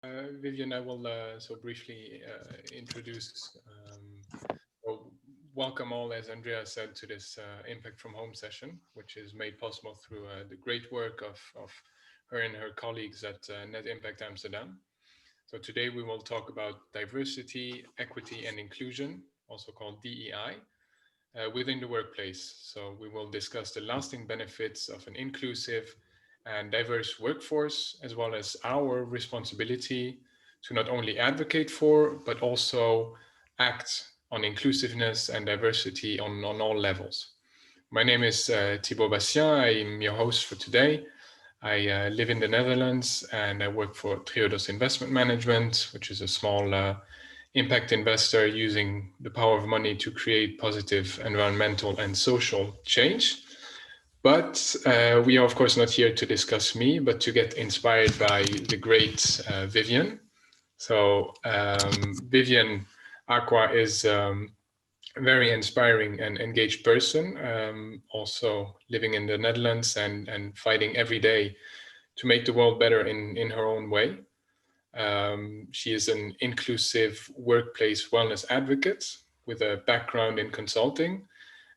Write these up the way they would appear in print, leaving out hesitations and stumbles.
Vivian, I will so briefly introduce. Well, welcome all, as Andrea said, to this Impact from Home session, which is made possible through the great work of her and her colleagues at Net Impact Amsterdam. So today we will talk about diversity, equity, and inclusion, also called DEI, within the workplace. So we will discuss the lasting benefits of an inclusive and diverse workforce, as well as our responsibility to not only advocate for, but also act on inclusiveness and diversity on all levels. My name is Thibaud Bastien. I'm your host for today. I live in the Netherlands and I work for Triodos Investment Management, which is a small impact investor using the power of money to create positive environmental and social change. But we are, of course, not here to discuss me, but to get inspired by the great Vivian. So, Vivian Acquah is a very inspiring and engaged person, also living in the Netherlands and fighting every day to make the world better in her own way. She is an inclusive workplace wellness advocate with a background in consulting,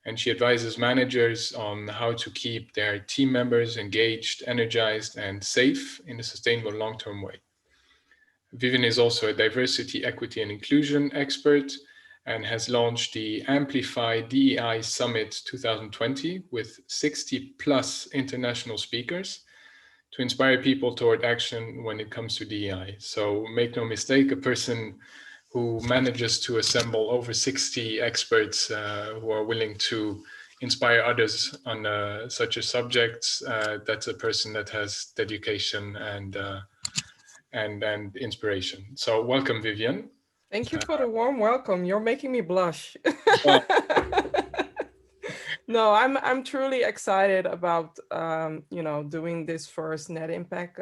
and she advises managers on how to keep their team members engaged, energized, and safe in a sustainable long-term way. Vivian is also a diversity, equity, and inclusion expert and has launched the Amplify DEI Summit 2020 with 60 plus international speakers to inspire people toward action when it comes to DEI. So make no mistake, a person who manages to assemble over 60 experts who are willing to inspire others on such a subject, that's a person that has dedication and inspiration. So welcome, Vivian. Thank you for the warm welcome. You're making me blush. Well, No, I'm truly excited about doing this first Net Impact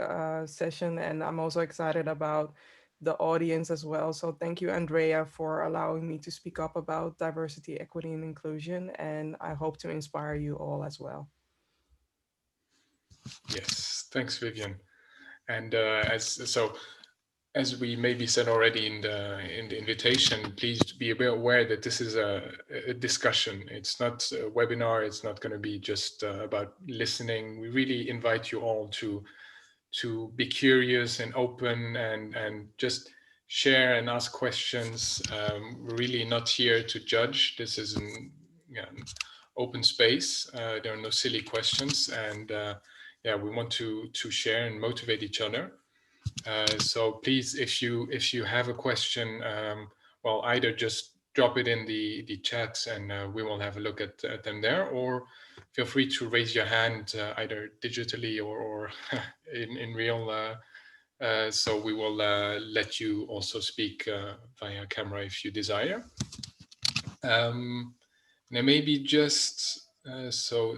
session, and I'm also excited about the audience as well. So thank you, Andrea, for allowing me to speak up about diversity, equity, and inclusion, and I hope to inspire you all as well. yes, thanks, Vivian. And as we maybe said already in the invitation, please be aware that this is a discussion. It's not a webinar. It's not going to be just about listening. We really invite you all to be curious and open and just share and ask questions. We're really not here to judge. This is an open space. There are no silly questions, and yeah, we want to share and motivate each other. So please, if you have a question, well, either just drop it in the chat and we will have a look at them there, or feel free to raise your hand either digitally or in real. So we will let you also speak via camera if you desire. Now maybe just so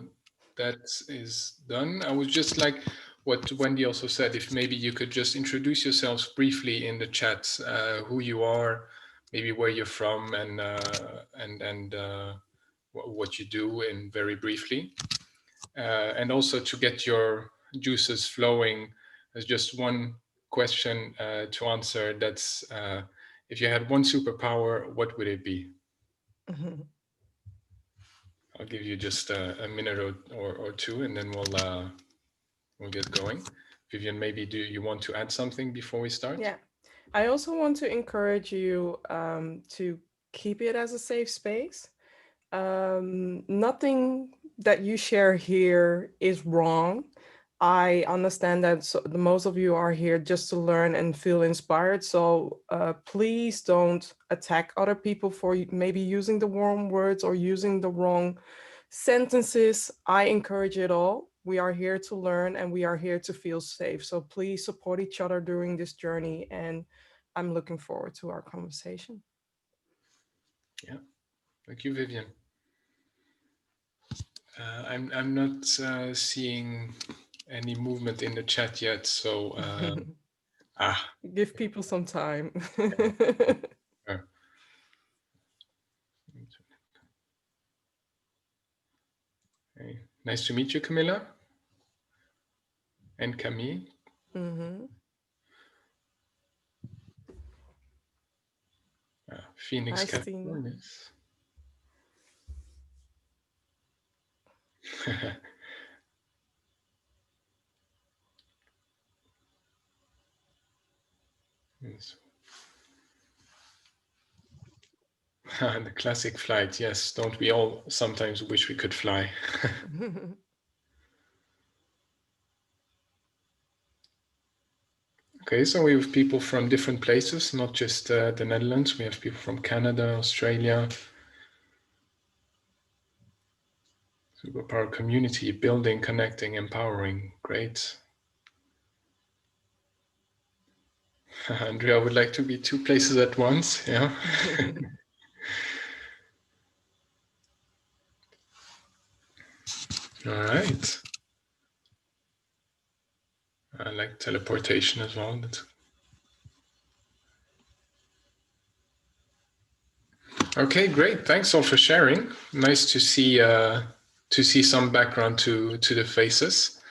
that is done. I would just like what Wendy also said, if maybe you could just introduce yourselves briefly in the chat, who you are, maybe where you're from, and what you do, and very briefly, and also to get your juices flowing. There's just one question to answer. That's if you had one superpower, what would it be? I'll give you just a minute or two, and then we'll get going. Vivian, maybe do you want to add something before we start? Yeah, I also want to encourage you to keep it as a safe space. Nothing that you share here is wrong. I understand that the most of you are here just to learn and feel inspired. So please don't attack other people for maybe using the wrong words or using the wrong sentences. I encourage it all. We are here to learn and we are here to feel safe. So please support each other during this journey. And I'm looking forward to our conversation. Yeah, thank you, Vivian. I'm not seeing any movement in the chat yet, so ah, Give people some time. uh, okay. Nice to meet you, Camilla and Camille. Mhm. Phoenix, Nice, Tina. California. Yes. The classic flight, yes. Don't we all sometimes wish we could fly? Okay, so we have people from different places, not just the Netherlands. We have people from Canada, Australia. Superpower community, building, connecting, empowering. Great. Andrea would like to be 2 places at once, yeah. All right. I like teleportation as well. Okay, great. Thanks all for sharing. Nice to see some background to the faces.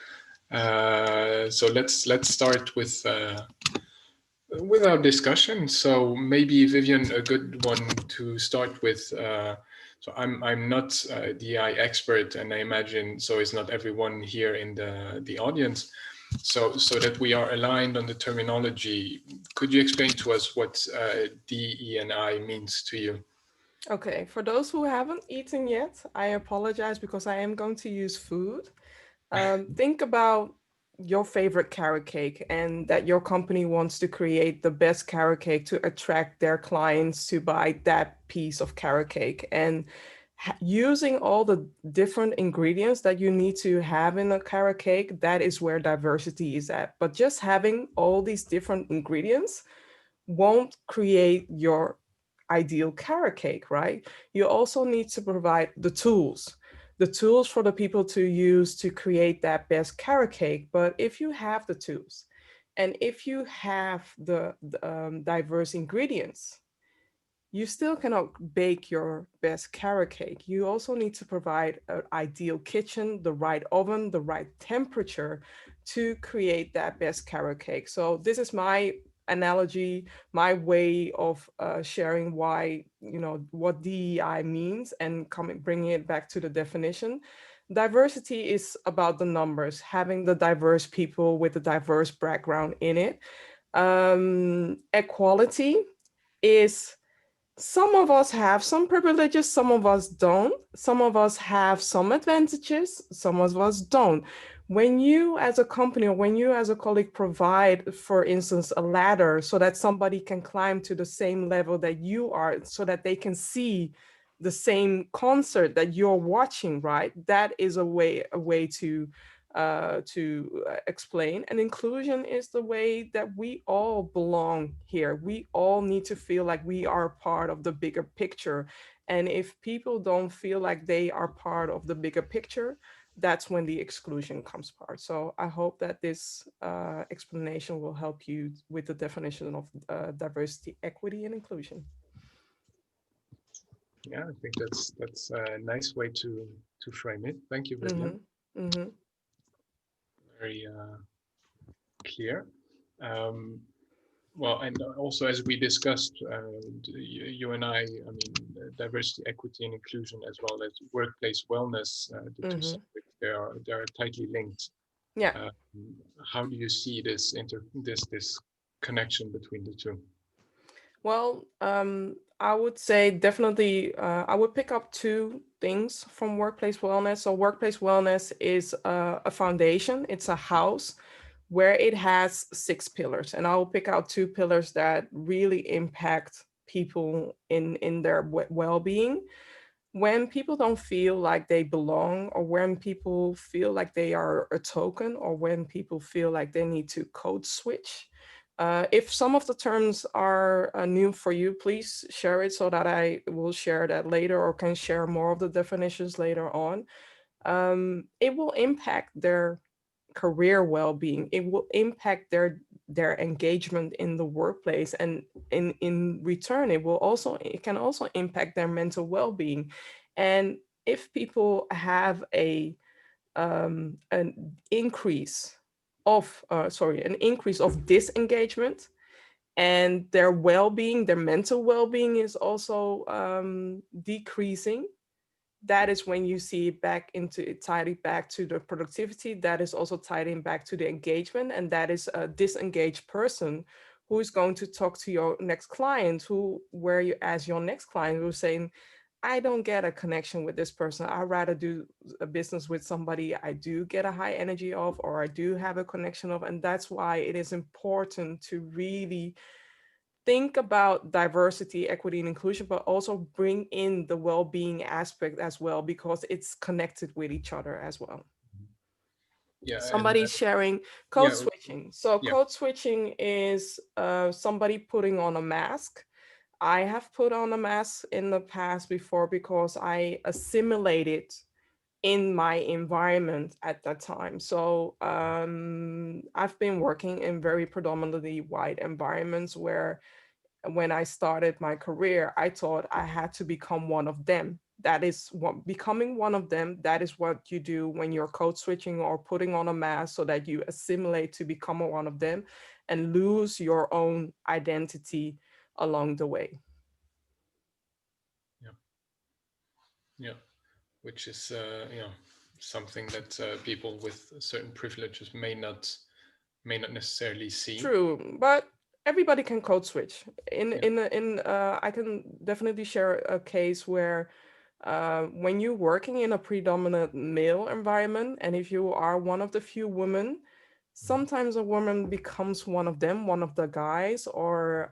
So let's start with our discussion. So maybe Vivian, a good one to start with. So I'm not a DEI expert, and I imagine so is not everyone here in the audience. So that we are aligned on the terminology, could you explain to us what DE&I means to you? Okay, for those who haven't eaten yet, I apologize because I am going to use food. Think about your favorite carrot cake and that your company wants to create the best carrot cake to attract their clients to buy that piece of carrot cake. And using all the different ingredients that you need to have in a carrot cake, that is where diversity is at. But just having all these different ingredients won't create your ideal carrot cake, right? You also need to provide the tools for the people to use to create that best carrot cake. But if you have the tools and if you have the diverse ingredients, you still cannot bake your best carrot cake. You also need to provide an ideal kitchen, the right oven, the right temperature to create that best carrot cake. So this is my analogy, my way of sharing why, what DEI means and bringing it back to the definition. Diversity is about the numbers, having the diverse people with a diverse background in it. Equality is some of us have some privileges, some of us don't. Some of us have some advantages, some of us don't. When you as a company or when you as a colleague provide, for instance, a ladder so that somebody can climb to the same level that you are, so that they can see the same concert that you're watching, right? That is a way to explain. And inclusion is the way that we all belong here. We all need to feel like we are part of the bigger picture. And if people don't feel like they are part of the bigger picture, that's when the exclusion comes part. So I hope that this explanation will help you with the definition of diversity, equity, and inclusion. Yeah, I think that's a nice way to frame it. Thank you, Vivian. Very clear. Well, and also as we discussed, you and I mean, diversity, equity, and inclusion, as well as workplace wellness, the two subjects, they are tightly linked. Yeah. How do you see this this connection between the two? Well, I would say definitely, I would pick up 2 things from workplace wellness. So workplace wellness is a foundation, it's a house where it has 6 pillars. And I will pick out 2 pillars that really impact people in their well-being. When people don't feel like they belong, or when people feel like they are a token, or when people feel like they need to code switch. If some of the terms are new for you, please share it so that I will share that later or can share more of the definitions later on. It will impact their career well-being. It will impact their engagement in the workplace, and in return, it can also impact their mental well-being. And if people have an increase of disengagement, and their well-being, their mental well-being is also decreasing. That is when you see it back into it, tied it back to the productivity. That is also tied in back to the engagement, and that is a disengaged person who is going to talk to your next client, who where you as your next client who's saying, I don't get a connection with this person. I'd rather do a business with somebody I do get a high energy of, or I do have a connection of. And that's why it is important to really think about diversity, equity, and inclusion, but also bring in the well-being aspect as well, because it's connected with each other as well. Yeah, and Somebody sharing code yeah, switching. So yeah, code switching is somebody putting on a mask. I have put on a mask in the past before because I assimilated in my environment at that time. So I've been working in very predominantly white environments where when I started my career, I thought I had to become one of them. That is what becoming one of them. That is what you do when you're code switching or putting on a mask so that you assimilate to become one of them and lose your own identity along the way. yeah, yeah. Which is something that people with certain privileges may not necessarily see. True, but everybody can code switch. Yeah. I can definitely share a case where when you're working in a predominant male environment, and if you are one of the few women, sometimes a woman becomes one of them, one of the guys. Or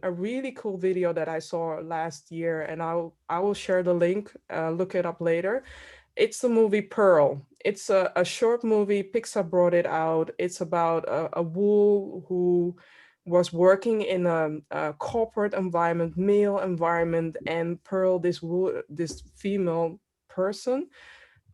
a really cool video that I saw last year, and I will share the link. Look it up later. It's the movie Pearl. It's a short movie. Pixar brought it out. It's about a wool who was working in a corporate environment, male environment, and Pearl, this female person,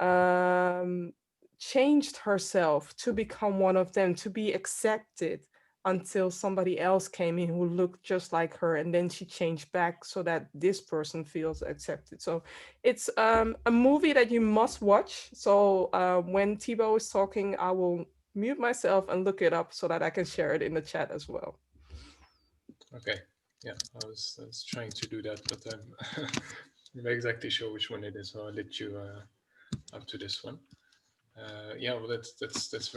um, changed herself to become one of them, to be accepted, until somebody else came in who looked just like her, and then she changed back so that this person feels accepted. So it's a movie that you must watch. So when Thibaud is talking, I will mute myself and look it up so that I can share it in the chat as well. Okay. Yeah, I was trying to do that, but I'm not exactly sure which one it is, so I'll let you up to this one. Yeah, well, that's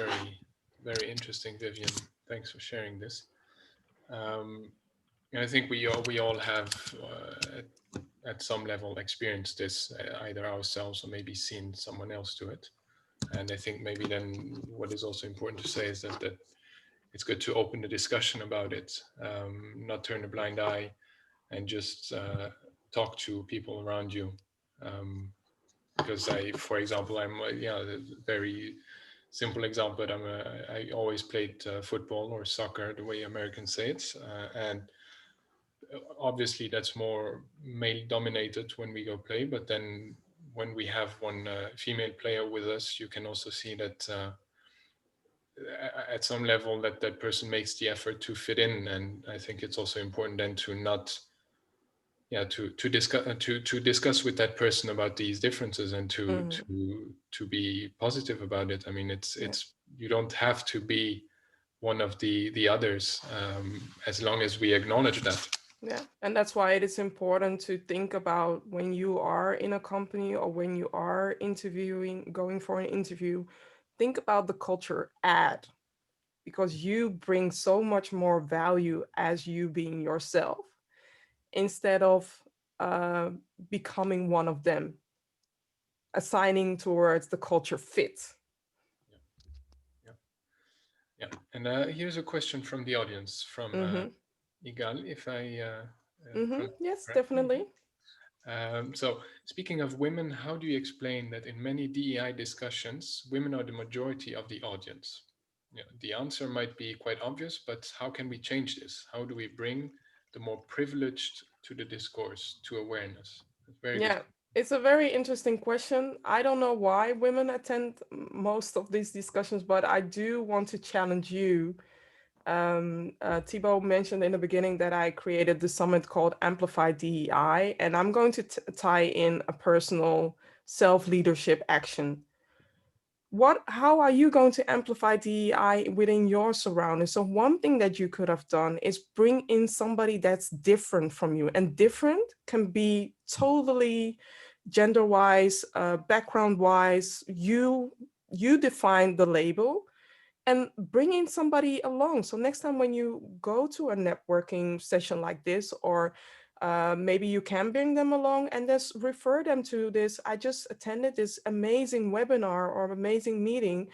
very interesting, Vivian. Thanks for sharing this. And I think we all have at some level experienced this either ourselves or maybe seen someone else do it. And I think maybe then what is also important to say is that it's good to open the discussion about it, not turn a blind eye, and just talk to people around you. Because for example, I'm a very simple example, but I always played football or soccer, the way Americans say it, and obviously that's more male dominated when we go play. But then when we have one female player with us, you can also see that at some level that person makes the effort to fit in. And I think it's also important then to not to discuss with that person about these differences, and to Mhm. to be positive about it. I mean, it's Yeah. it's you don't have to be one of the others, as long as we acknowledge that. Yeah, and that's why it is important to think about when you are in a company or when you are interviewing, going for an interview, think about the culture add, because you bring so much more value as you being yourself instead of uh, becoming one of them, assigning towards the culture fit. Yeah, yeah. And here's a question from the audience, from Mm-hmm. Igal, if I Mm-hmm. pronounce it Yes, correctly. definitely. So, speaking of women, how do you explain that in many DEI discussions, women are the majority of the audience? Yeah, the answer might be quite obvious, but how can we change this? How do we bring the more privileged to the discourse, to awareness? That's a very good. Yeah, it's a very interesting question. I don't know why women attend most of these discussions, but I do want to challenge you. Thibaud mentioned in the beginning that I created the summit called Amplify DEI, and I'm going to tie in a personal self-leadership action. how are you going to amplify DEI within your surroundings? So one thing that you could have done is bring in somebody that's different from you, and different can be totally gender-wise, background-wise. You define the label and bring in somebody along. So next time when you go to a networking session like this, or maybe you can bring them along and just refer them to this. I just attended this amazing webinar or amazing meeting.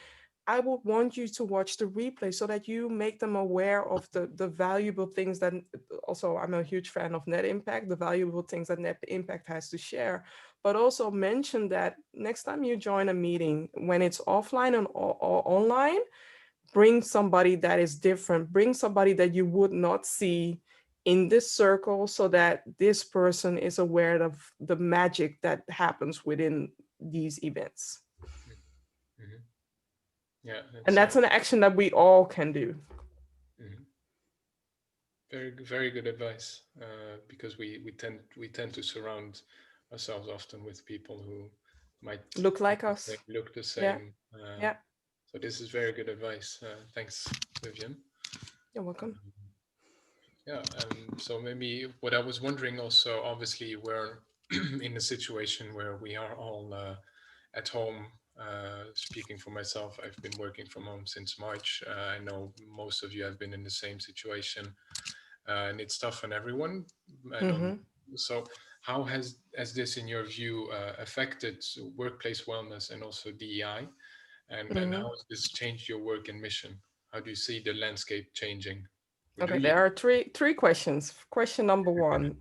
I would want you to watch the replay so that you make them aware of the valuable things that, also I'm a huge fan of Net Impact, the valuable things that Net Impact has to share. But also mention that next time you join a meeting, when it's offline and or online, bring somebody that is different, bring somebody that you would not see in this circle, so that this person is aware of the magic that happens within these events. Mm-hmm. Yeah, And that's an action that we all can do. Mm-hmm. Very, very good advice, because we tend to surround ourselves often with people who might look like us, look the same. Yeah. So this is very good advice. Thanks, Vivian. You're welcome. Yeah. So maybe what I was wondering also, obviously we're in a situation where we are all at home. Speaking for myself, I've been working from home since March. I know most of you have been in the same situation. And it's tough on everyone. So how has this, in your view, affected workplace wellness and also DEI? And how has this changed your work and mission? How do you see the landscape changing? Okay, there are three questions. Question number one,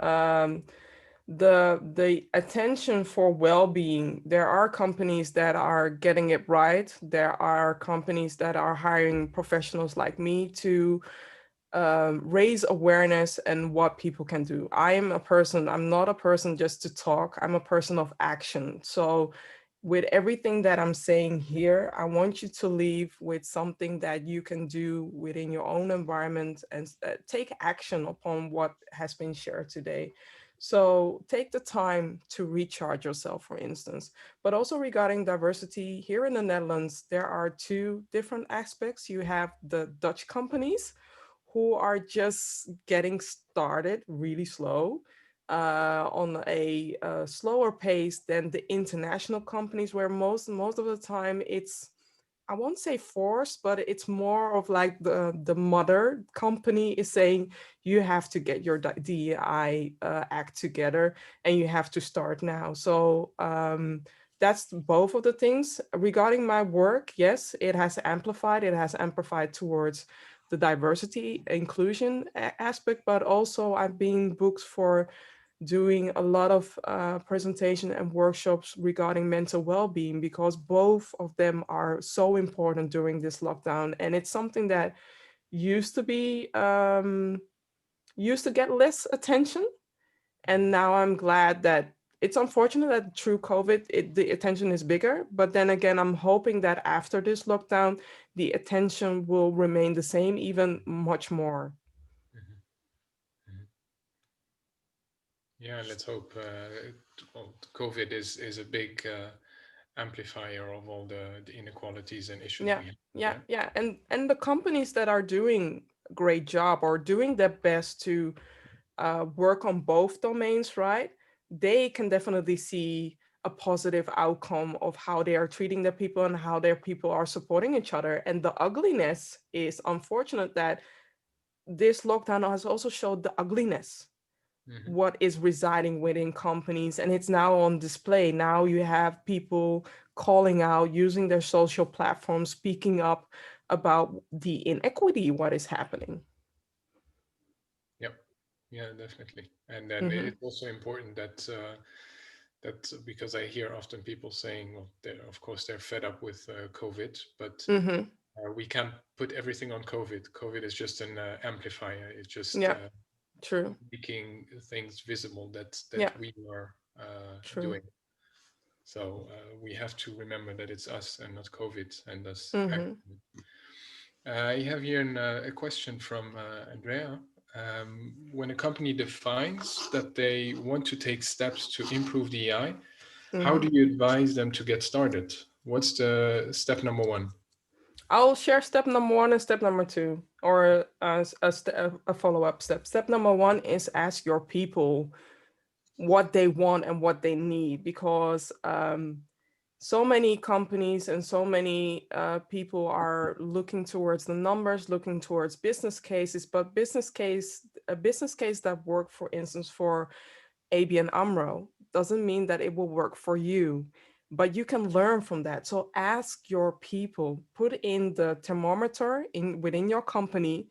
the attention for well-being. There are companies that are getting it right. There are companies that are hiring professionals like me to raise awareness and what people can do. I'm not a person just to talk. I'm a person of action. So with everything that I'm saying here, I want you to leave with something that you can do within your own environment and take action upon what has been shared today. So take the time to recharge yourself, for instance. But also regarding diversity, here in the Netherlands, there are two different aspects. You have the Dutch companies who are just getting started really slow, on a slower pace than the international companies, where most of the time it's, I won't say forced, but it's more of like the mother company is saying, you have to get your DEI act together and you have to start now. So that's both of the things. Regarding my work, yes, it has amplified towards the diversity inclusion aspect, but also I've been booked for doing a lot of presentation and workshops regarding mental well-being, because both of them are so important during this lockdown. And it's something that used to be used to get less attention, and now I'm glad that, it's unfortunate that through COVID, the attention is bigger. But then again, I'm hoping that after this lockdown, the attention will remain the same, even much more. Yeah, let's hope. Well, COVID is a big amplifier of all the inequalities and issues we have. Yeah. And the companies that are doing a great job or doing their best to work on both domains, right? They can definitely see a positive outcome of how they are treating their people and how their people are supporting each other. And the ugliness is unfortunate that this lockdown has also showed the ugliness, what is residing within companies, and it's now on display. Now you have people calling out, using their social platforms, speaking up about the inequity, what is happening. Yep. Yeah, definitely. And then it's also important that that, because I hear often people saying, well, of course they're fed up with COVID, but we can't put everything on COVID. COVID is just an amplifier. It's just True. making things visible that we are True. doing. So we have to remember that it's us and not COVID and us. I have here a question from Andrea. When a company defines that they want to take steps to improve DEI, how do you advise them to get started? What's the step number 1? I'll share step number 1 and step number 2, or a follow-up step. Step number 1 is ask your people what they want and what they need, because so many companies and so many people are looking towards the numbers, looking towards business cases, but a business case that worked, for instance, for ABN AMRO doesn't mean that it will work for you, but you can learn from that. So ask your people, put in the thermometer within your company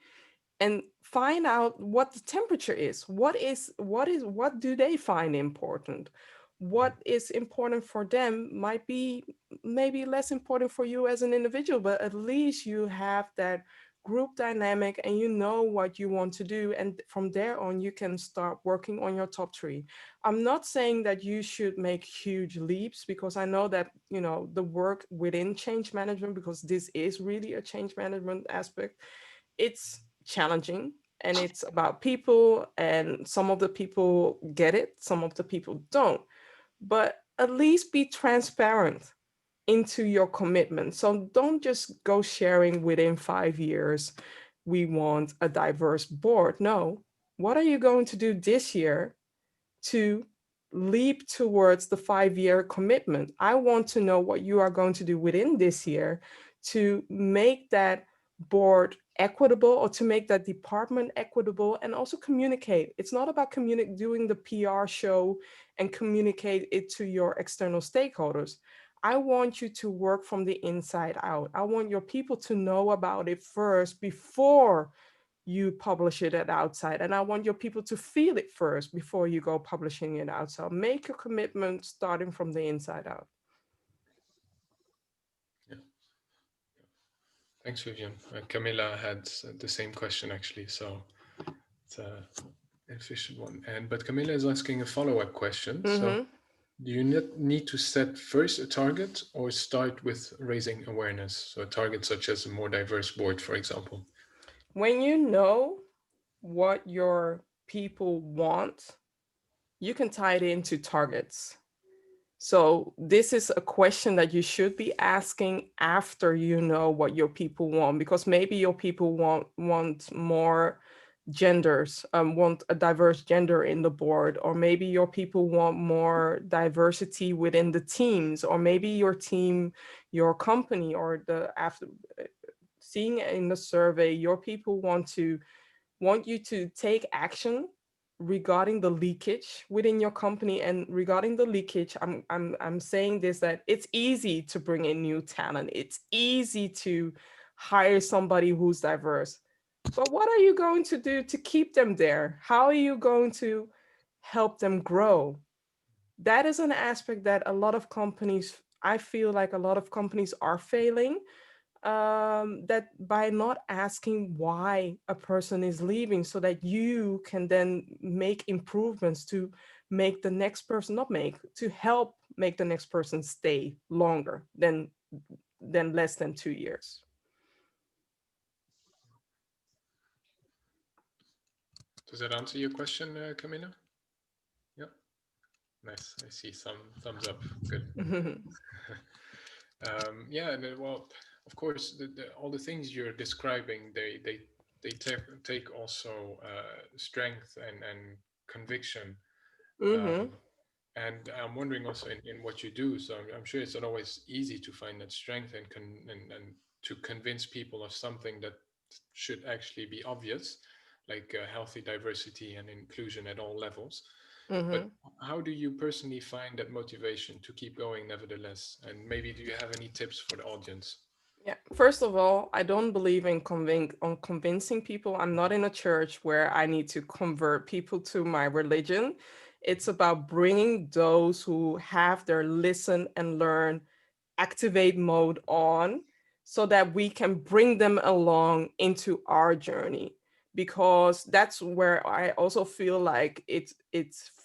and find out what the temperature is. What do they find important? What is important for them might be maybe less important for you as an individual, but at least you have that group dynamic and you know what you want to do. And from there on, you can start working on your top 3. I'm not saying that you should make huge leaps, because I know that, the work within change management, because this is really a change management aspect, it's challenging and it's about people, and some of the people get it, some of the people don't. But at least be transparent into your commitment. So don't just go sharing within 5 years, we want a diverse board. No, what are you going to do this year to leap towards the 5-year commitment? I want to know what you are going to do within this year to make that board equitable, or to make that department equitable, and also communicate. It's not about doing the PR show and communicate it to your external stakeholders. I want you to work from the inside out. I want your people to know about it first before you publish it at outside. And I want your people to feel it first before you go publishing it outside. Make your commitment starting from the inside out. Yeah. Thanks, Vivian. Camilla had the same question, actually, so it's an efficient one. But Camilla is asking a follow-up question. Mm-hmm. So do you need to set first a target or start with raising awareness? So a target such as a more diverse board, for example. When you know what your people want, you can tie it into targets. So this is a question that you should be asking after you know what your people want, because maybe your people want more genders, want a diverse gender in the board, or maybe your people want more diversity within the teams, or maybe your team, your company, or after seeing in the survey, your people want you to take action regarding the leakage within your company. And regarding the leakage, I'm saying this, that it's easy to bring in new talent. It's easy to hire somebody who's diverse. But what are you going to do to keep them there? How are you going to help them grow? That is an aspect that a lot of companies, I feel like a lot of companies are failing, that by not asking why a person is leaving, so that you can then make improvements to make the next person, to help make the next person stay longer than less than 2 years. Does that answer your question, Camilla? Yeah. Nice. I see some thumbs up. Good. Yeah, and well, of course, all the things you're describing, they take also strength and conviction. And I'm wondering also in what you do. So I'm sure it's not always easy to find that strength and to convince people of something that should actually be obvious, like healthy diversity and inclusion at all levels. But how do you personally find that motivation to keep going nevertheless? And maybe do you have any tips for the audience? Yeah, first of all, I don't believe in convincing people. I'm not in a church where I need to convert people to my religion. It's about bringing those who have their listen and learn, activate mode on, so that we can bring them along into our journey. Because that's where I also feel like it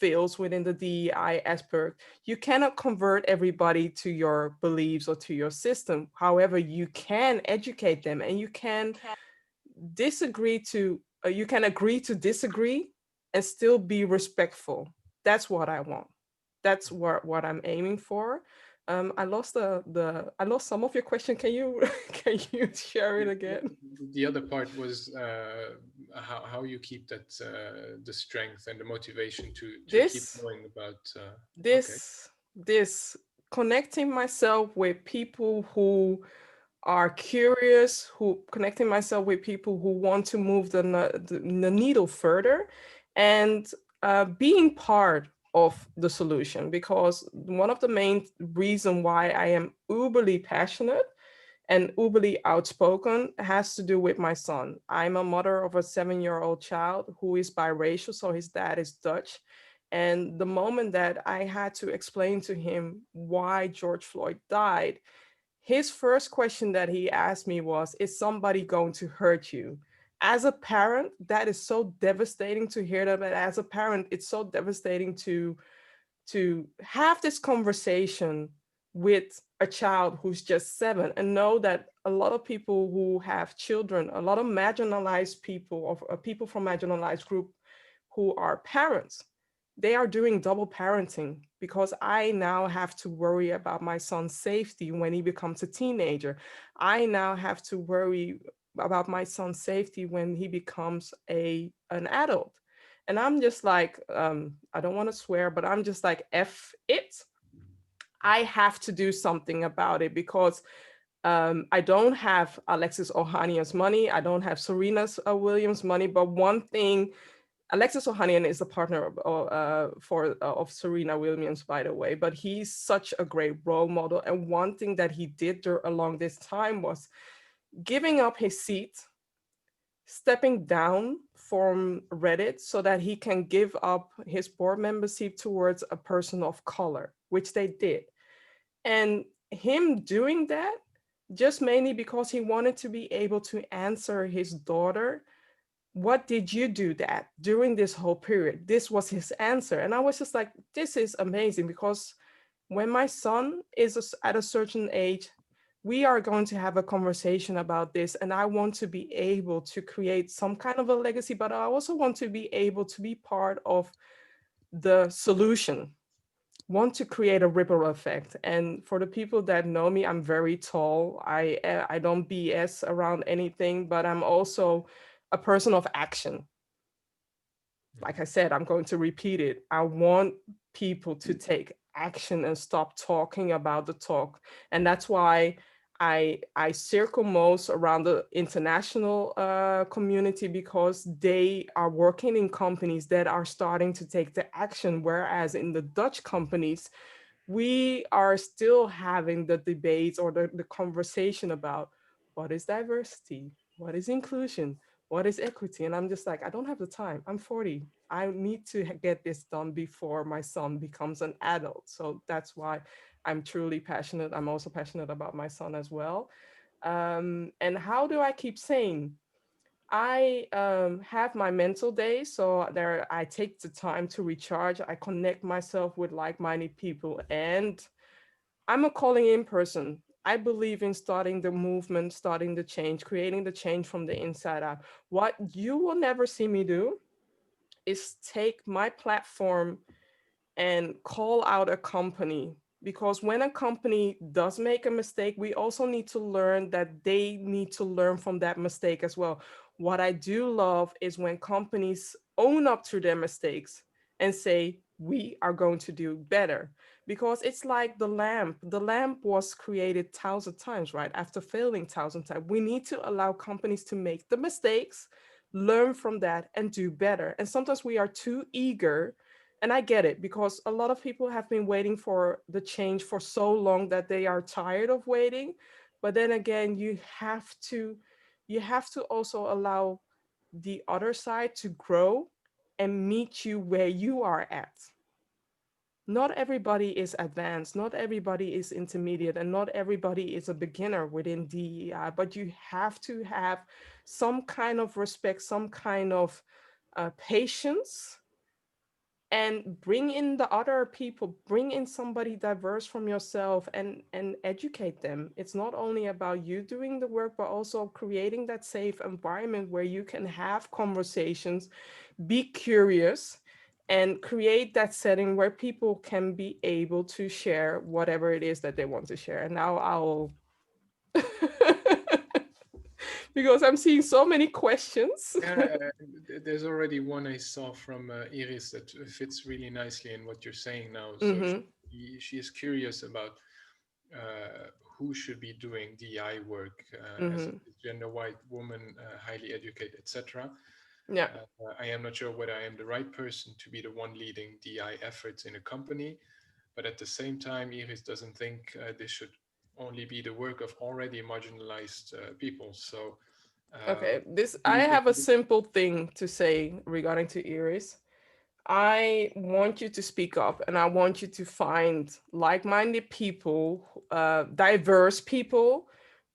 fails within the DEI aspect. You cannot convert everybody to your beliefs or to your system. However, you can educate them, and you can you can agree to disagree and still be respectful. That's what I want. That's what I'm aiming for. I lost I lost some of your question. Can you can you share it again? The other part was how you keep that the strength and the motivation to keep This going about. Okay. this connecting myself with people who are curious, who connecting myself with people who want to move the needle further, and being part of the solution. Because one of the main reason why I am uberly passionate and uberly outspoken has to do with my son. I'm a mother of a 7-year-old child who is biracial, so his dad is Dutch. And the moment that I had to explain to him why George Floyd died, his first question that he asked me was, is somebody going to hurt you? As a parent, that is so devastating to hear that. But as a parent, it's so devastating to have this conversation with a child who's just 7 and know that a lot of people who have children, a lot of marginalized people, or people from marginalized group who are parents, they are doing double parenting, because I now have to worry about my son's safety when he becomes a teenager. I now have to worry about my son's safety when he becomes an adult. And I'm just like, I don't want to swear, but I'm just like, F it. I have to do something about it, because I don't have Alexis Ohanian's money. I don't have Serena's Williams' money. But one thing, Alexis Ohanian is a partner of Serena Williams, by the way, but he's such a great role model. And one thing that he did along this time was giving up his seat, stepping down from Reddit so that he can give up his board membership towards a person of color, which they did. And him doing that just mainly because he wanted to be able to answer his daughter, what did you do that during this whole period? This was his answer. And I was just like, this is amazing, because when my son is at a certain age, we are going to have a conversation about this. And I want to be able to create some kind of a legacy, but I also want to be able to be part of the solution, want to create a ripple effect. And for the people that know me, I'm very tall. I don't BS around anything, but I'm also a person of action. Like I said, I'm going to repeat it. I want people to take action and stop talking about the talk. And that's why I circle most around the international community, because they are working in companies that are starting to take the action. Whereas in the Dutch companies, we are still having the debates or the conversation about what is diversity, what is inclusion, what is equity. And I'm just like, I don't have the time. I'm 40. I need to get this done before my son becomes an adult. So that's why I'm truly passionate. I'm also passionate about my son as well. And how do I keep saying? I have my mental days, so there I take the time to recharge. I connect myself with like-minded people, and I'm a calling in person. I believe in starting the movement, starting the change, creating the change from the inside out. What you will never see me do is take my platform and call out a company, because when a company does make a mistake, we also need to learn that they need to learn from that mistake as well. What I do love is when companies own up to their mistakes and say, we are going to do better. Because it's like the lamp was created 1,000 times, right? After failing 1,000 times, we need to allow companies to make the mistakes, learn from that, and do better. And sometimes we are too eager, and I get it, because a lot of people have been waiting for the change for so long that they are tired of waiting. But then again, you have to also allow the other side to grow and meet you where you are at. Not everybody is advanced, not everybody is intermediate, and not everybody is a beginner within DEI, but you have to have some kind of respect, some kind of patience, and bring in the other people, bring in somebody diverse from yourself, and educate them. It's not only about you doing the work, but also creating that safe environment where you can have conversations, be curious, and create that setting where people can be able to share whatever it is that they want to share. And now I'll, because I'm seeing so many questions. Yeah, there's already one I saw from Iris that fits really nicely in what you're saying now. So Mm-hmm. she is curious about who should be doing DEI work as a Mm-hmm. gender white woman, highly educated, etc. Yeah. I am not sure whether I am the right person to be the one leading DEI efforts in a company, but at the same time, Iris doesn't think this should only be the work of already marginalized people. So, Okay. do I you think? have a simple thing to say regarding to Iris. I want you to speak up, and I want you to find like-minded people, diverse people,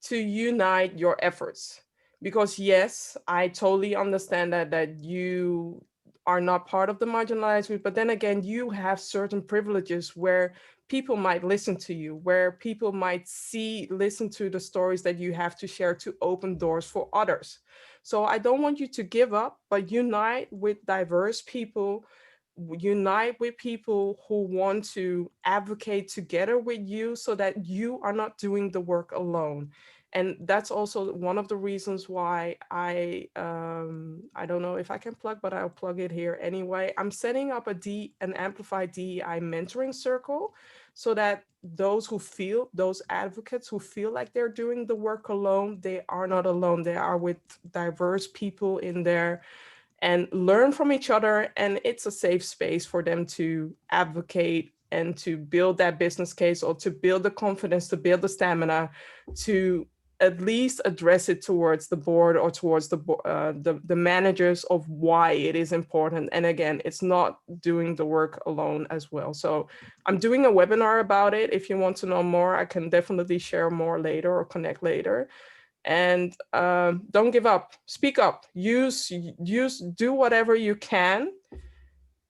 to unite your efforts. Because yes, I totally understand that you are not part of the marginalized group, but then again, you have certain privileges where people might listen to you, where people might listen to the stories that you have to share to open doors for others. So I don't want you to give up, but unite with diverse people, unite with people who want to advocate together with you so that you are not doing the work alone. And that's also one of the reasons why I don't know if I can plug, but I'll plug it here anyway. I'm setting up an amplified DEI mentoring circle so that those advocates who feel like they're doing the work alone, they are not alone. They are with diverse people in there and learn from each other. And it's a safe space for them to advocate and to build that business case, or to build the confidence, to build the stamina, to at least address it towards the board or towards the managers of why it is important. And again, it's not doing the work alone as well. So I'm doing a webinar about it. If you want to know more, I can definitely share more later or connect later. And don't give up. Speak up. Do whatever you can,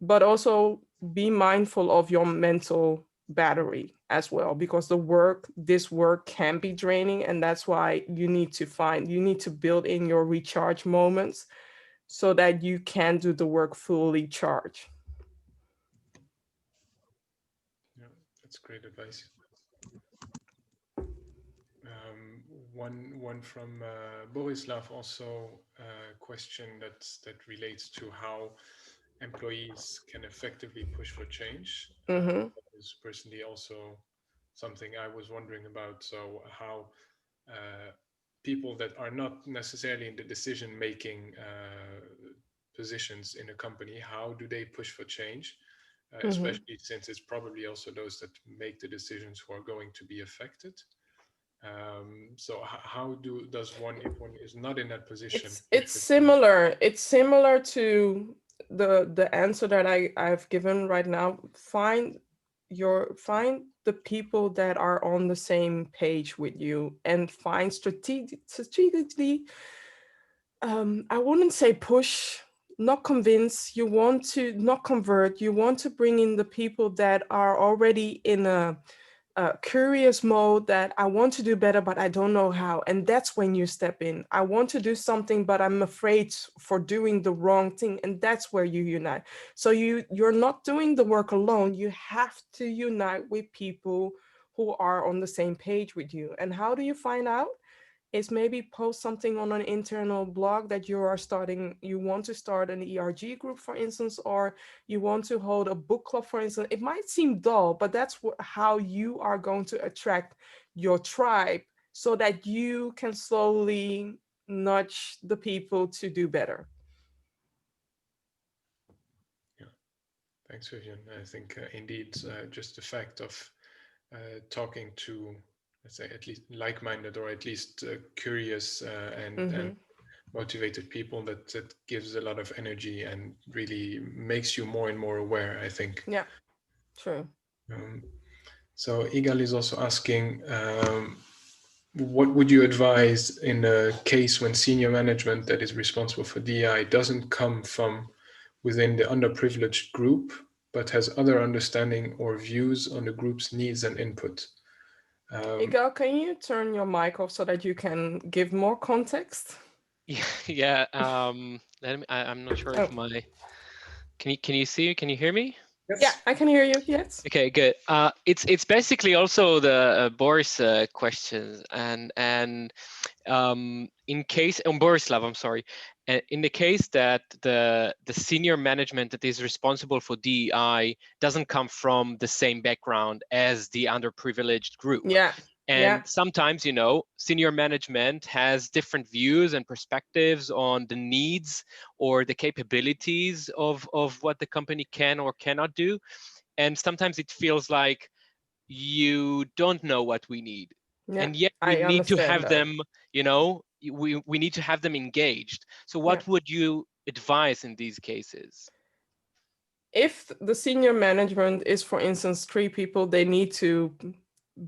but also be mindful of your mental battery as well, because this work can be draining, and that's why you need to build in your recharge moments so that you can do the work fully charged. Yeah, that's great advice. Um, one from Borislav also question that relates to how employees can effectively push for change. Mm-hmm. That is personally also something I was wondering about. So how people that are not necessarily in the decision-making positions in a company, how do they push for change? Mm-hmm. Especially since it's probably also those that make the decisions who are going to be affected. So how does one, if one is not in that position, push It's for change? similar. It's similar to the answer that I've given right now. Find the people that are on the same page with you, and find strategically, I wouldn't say push, not convince. You want to not convert. You want to bring in the people that are already in a curious mode, that I want to do better, but I don't know how. And that's when you step in. I want to do something, but I'm afraid for doing the wrong thing. And that's where you unite. So you're not doing the work alone. You have to unite with people who are on the same page with you. And how do you find out? Is maybe post something on an internal blog that you want to start an ERG group, for instance, or you want to hold a book club, for instance. It might seem dull, but that's how you are going to attract your tribe, so that you can slowly nudge the people to do better. Yeah, thanks, Vivian. I think indeed just the fact of talking to, let's say, at least like-minded or at least curious and Mm-hmm. motivated people, that gives a lot of energy and really makes you more and more aware, I think. Yeah, true. Um, so Igal is also asking, what would you advise in a case when senior management that is responsible for DEI doesn't come from within the underprivileged group, but has other understanding or views on the group's needs and input? Igal, can you turn your mic off so that you can give more context? Yeah, yeah. I'm not sure if Oh, my Can you see? Can you hear me? Yes. Yeah, I can hear you. Yes. Okay, good. It's basically also the Boris questions, and in case on Borislav, I'm sorry, in the case that the senior management that is responsible for DEI doesn't come from the same background as the underprivileged group. Yeah. And Yeah. sometimes, you know, senior management has different views and perspectives on the needs or the capabilities of what the company can or cannot do. And sometimes it feels like you don't know what we need. Yeah. And yet we I need to understand have that. them, you know, we need to have them engaged. So what Yeah. would you advise in these cases? If the senior management is, for instance, 3 people, they need to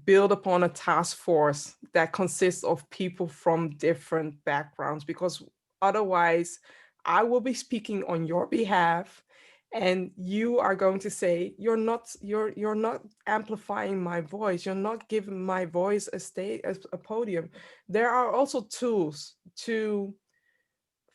build upon a task force that consists of people from different backgrounds, because otherwise I will be speaking on your behalf and you are going to say you're not amplifying my voice, you're not giving my voice a podium. There are also tools to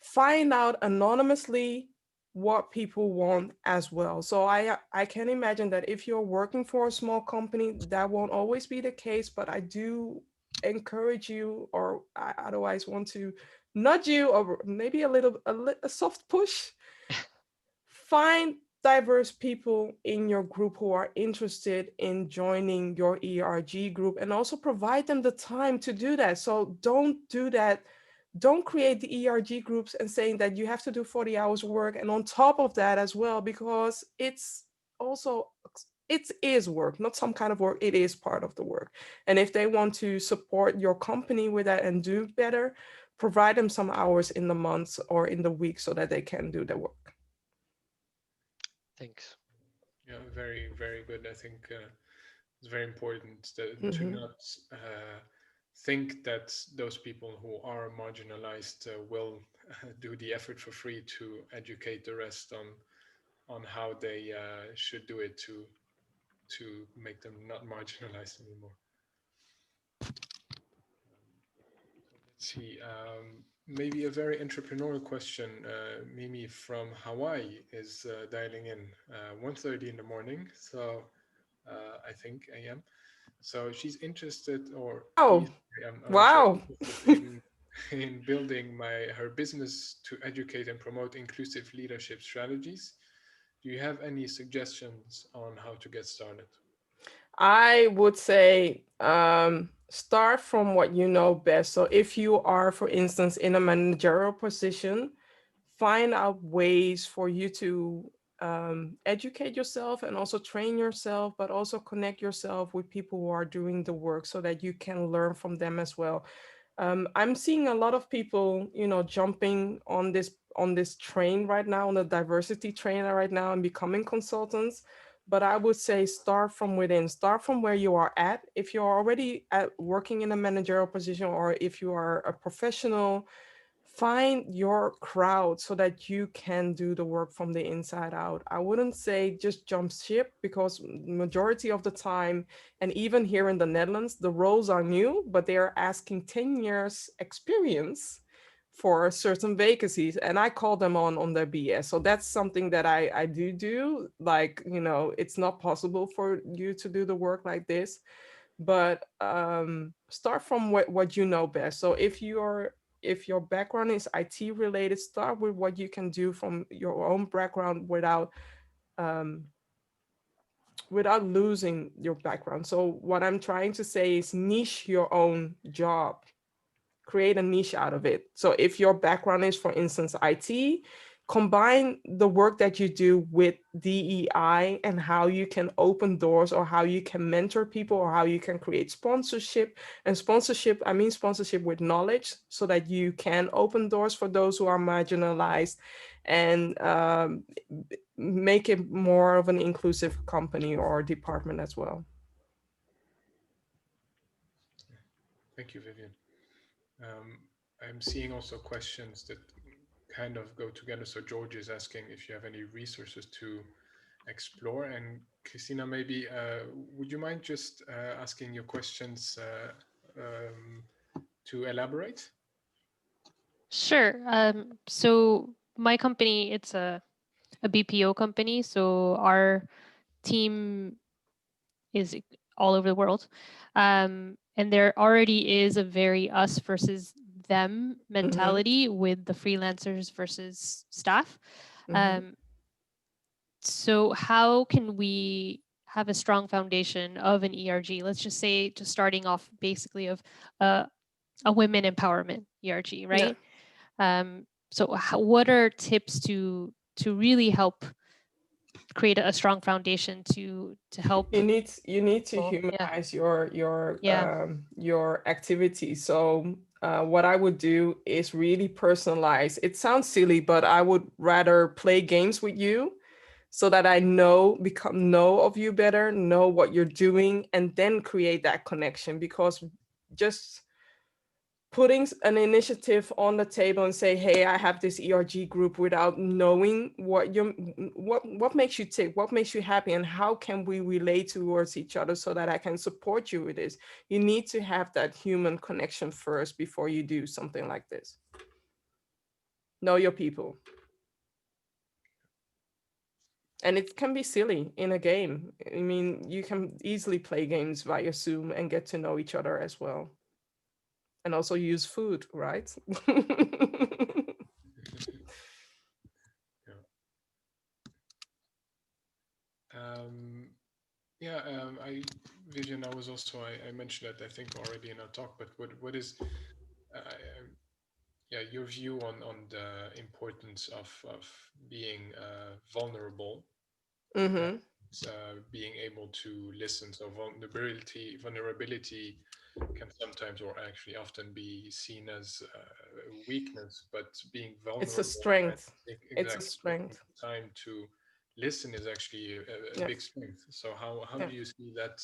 find out anonymously what people want as well. So I can imagine that if you're working for a small company, that won't always be the case, but I do encourage you, or I otherwise want to nudge you, or maybe a soft push. Find diverse people in your group who are interested in joining your ERG group, and also provide them the time to do that. So don't do that. Don't create the ERG groups and saying that you have to do 40 hours of work and on top of that as well, because it's also, it is work, not some kind of work. It is part of the work. And if they want to support your company with that and do better, provide them some hours in the months or in the week so that they can do their work. Thanks. Yeah, very, very good. I think it's very important to Mhm. not think that those people who are marginalized will do the effort for free to educate the rest on how they should do it to make them not marginalized anymore. Let's see. Maybe a very entrepreneurial question. Mimi from Hawaii is dialing in 1:30 in the morning, so I think a.m. So she's interested, or Oh, he's, I'm not sure, wow. interested in building her business to educate and promote inclusive leadership strategies. Do you have any suggestions on how to get started? I would say start from what you know best. So if you are, for instance, in a managerial position, find out ways for you to educate yourself and also train yourself, but also connect yourself with people who are doing the work so that you can learn from them as well. I'm seeing a lot of people, jumping on this train right now, on the diversity train right now, and becoming consultants. But I would say start from within, start from where you are at. If you're already working in a managerial position, or if you are a professional, find your crowd so that you can do the work from the inside out. I wouldn't say just jump ship, because majority of the time, and even here in the Netherlands, the roles are new, but they are asking 10 years experience for certain vacancies, and I call them on their BS. So that's something that I do. Like, it's not possible for you to do the work like this, but start from what you know best. So if your background is IT related, start with what you can do from your own background um, without losing your background. So what I'm trying to say is niche your own job, create a niche out of it. So if your background is, for instance, IT, combine the work that you do with DEI and how you can open doors, or how you can mentor people, or how you can create sponsorship. And sponsorship, I mean sponsorship with knowledge, so that you can open doors for those who are marginalized, and make it more of an inclusive company or department as well. Thank you, Vivian. I'm seeing also questions that kind of go together. So George is asking if you have any resources to explore, and Christina, maybe would you mind just asking your questions to elaborate? Sure. So my company, it's a a BPO company, so our team is all over the world. And there already is a very us versus them mentality with the freelancers versus staff. So how can we have a strong foundation of an ERG? Let's just say, just starting off basically of a women empowerment ERG, right? So what are tips to really help create a strong foundation to help? You need to people? humanize Yeah. your activity. So what I would do is really personalize. It sounds silly, but I would rather play games with you so that I know of you better, know what you're doing, and then create that connection. Because just putting an initiative on the table and say, hey, I have this ERG group, without knowing what makes you tick, what makes you happy, and how can we relate towards each other so that I can support you with this. You need to have that human connection first before you do something like this. Know your people. And it can be silly in a game. I mean, you can easily play games via Zoom and get to know each other as well. And also use food, right? Vivian, I was also, I mentioned that I think already in our talk, but what is your view on the importance of being vulnerable, being able to listen. So vulnerability can sometimes, or actually often, be seen as a weakness, but being vulnerable, it's a strength. It's a strength. Time to listen is actually a big strength. So how do you see that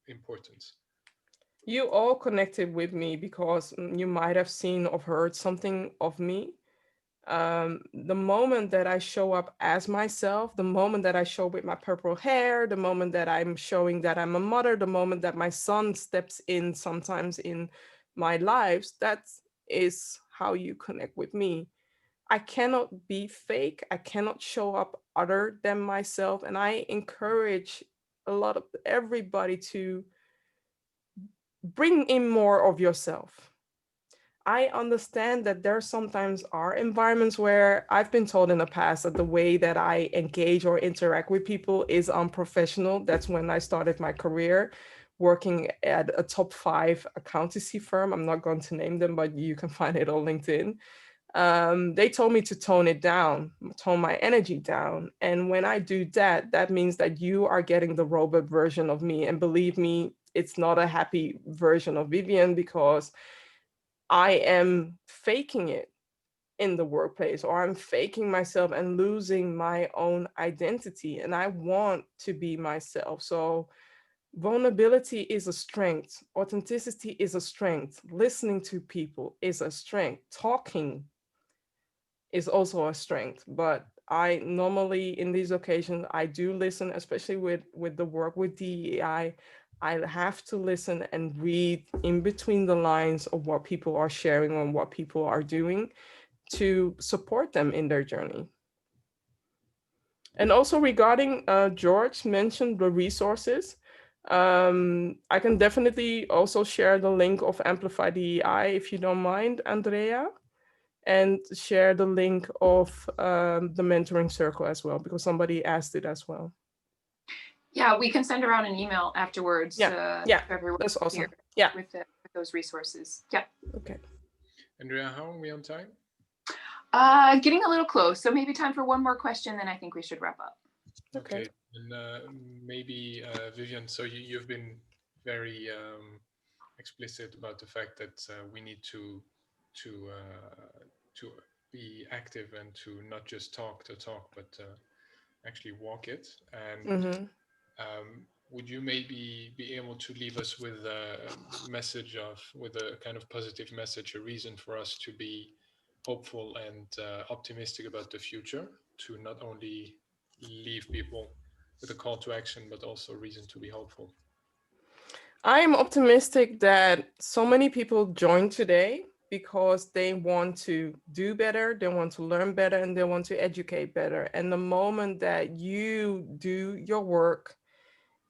importance? You all connected with me because you might have seen or heard something of me. The moment that I show up as myself, the moment that I show with my purple hair, the moment that I'm showing that I'm a mother, the moment that my son steps in sometimes in my lives, that is how you connect with me. I cannot be fake. I cannot show up other than myself. And I encourage a lot of everybody to bring in more of yourself. I understand that there sometimes are environments where I've been told in the past that the way that I engage or interact with people is unprofessional. That's when I started my career working at a top 5 accountancy firm. I'm not going to name them, but you can find it on LinkedIn. They told me to tone it down, tone my energy down. And when I do that, that means that you are getting the robot version of me. And believe me, it's not a happy version of Vivian, because I am faking it in the workplace, or I'm faking myself and losing my own identity. And I want to be myself. So vulnerability is a strength. Authenticity is a strength. Listening to people is a strength. Talking is also a strength. But I normally, in these occasions, I do listen, especially with the work with DEI. I have to listen and read in between the lines of what people are sharing and what people are doing to support them in their journey. And also regarding George mentioned the resources. I can definitely also share the link of Amplify DEI if you don't mind, Andrea, and share the link of the mentoring circle as well, because somebody asked it as well. Yeah, we can send around an email afterwards. Yeah, everyone that's awesome. Here yeah, with those resources. Yeah. Okay. Andrea, how are we on time? Getting a little close, so maybe time for one more question, then I think we should wrap up. Okay. And maybe Vivian, so you've been very explicit about the fact that we need to be active and to not just talk the talk, but actually walk it. And would you maybe be able to leave us with a message with a kind of positive message, a reason for us to be hopeful and optimistic about the future, to not only leave people with a call to action, but also a reason to be hopeful? I'm optimistic that so many people joined today, because they want to do better, they want to learn better, and they want to educate better. And the moment that you do your work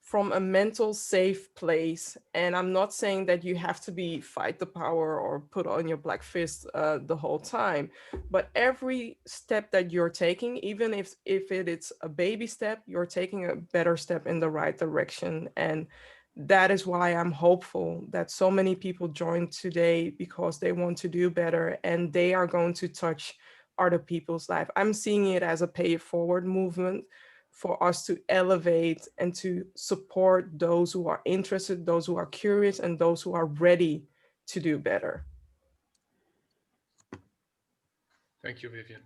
from a mental safe place, and I'm not saying that you have to be fight the power or put on your black fist the whole time, but every step that you're taking, even if it is a baby step, you're taking a better step in the right direction. And that is why I'm hopeful that so many people joined today, because they want to do better and they are going to touch other people's life. I'm seeing it as a pay it forward movement for us to elevate and to support those who are interested, those who are curious, and those who are ready to do better. Thank you, Vivian.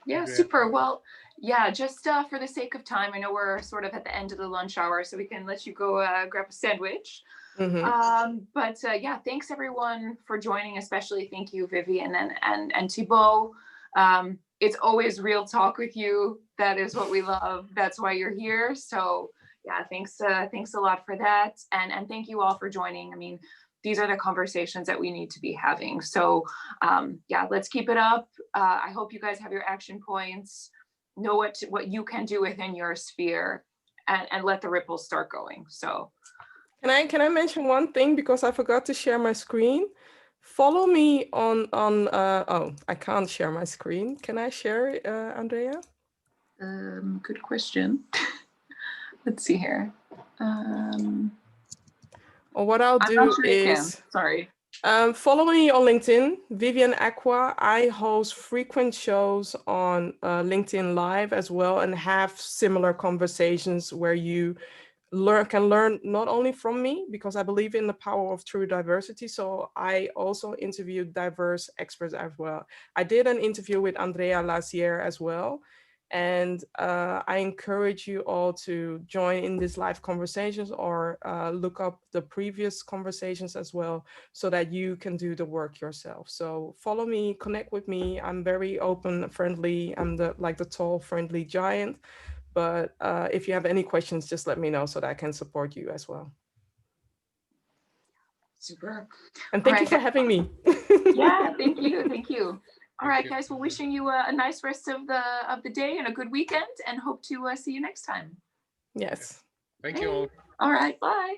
Yeah, Andrea. super. Well, yeah, just for the sake of time, I know we're sort of at the end of the lunch hour, so we can let you go grab a sandwich. But yeah, thanks everyone for joining, especially thank you, Vivian and Thibaud. It's always real talk with you. That is what we love. That's why you're here. So yeah, thanks a lot for that. And thank you all for joining. I mean, these are the conversations that we need to be having. So yeah, let's keep it up. I hope you guys have your action points, know what you can do within your sphere, and let the ripples start going. So can I mention one thing, because I forgot to share my screen? Follow me on oh, I can't share my screen. Can I share, Andrea? Good question. Let's see here. Or what I'll do is, sorry. Follow me on LinkedIn, Vivian Acquah. I host frequent shows on LinkedIn Live as well, and have similar conversations where you can learn not only from me, because I believe in the power of true diversity. So I also interview diverse experts as well. I did an interview with Andrea last year as well. And I encourage you all to join in these live conversations, or look up the previous conversations as well, so that you can do the work yourself. So follow me, connect with me. I'm very open, friendly. I'm like the tall, friendly giant. But if you have any questions, just let me know so that I can support you as well. Super. And thank you for having me. Yeah, thank you. Thank you. All right, guys, we're wishing you a nice rest of the day and a good weekend, and hope to see you next time. Yes. Thank you all. All right, bye.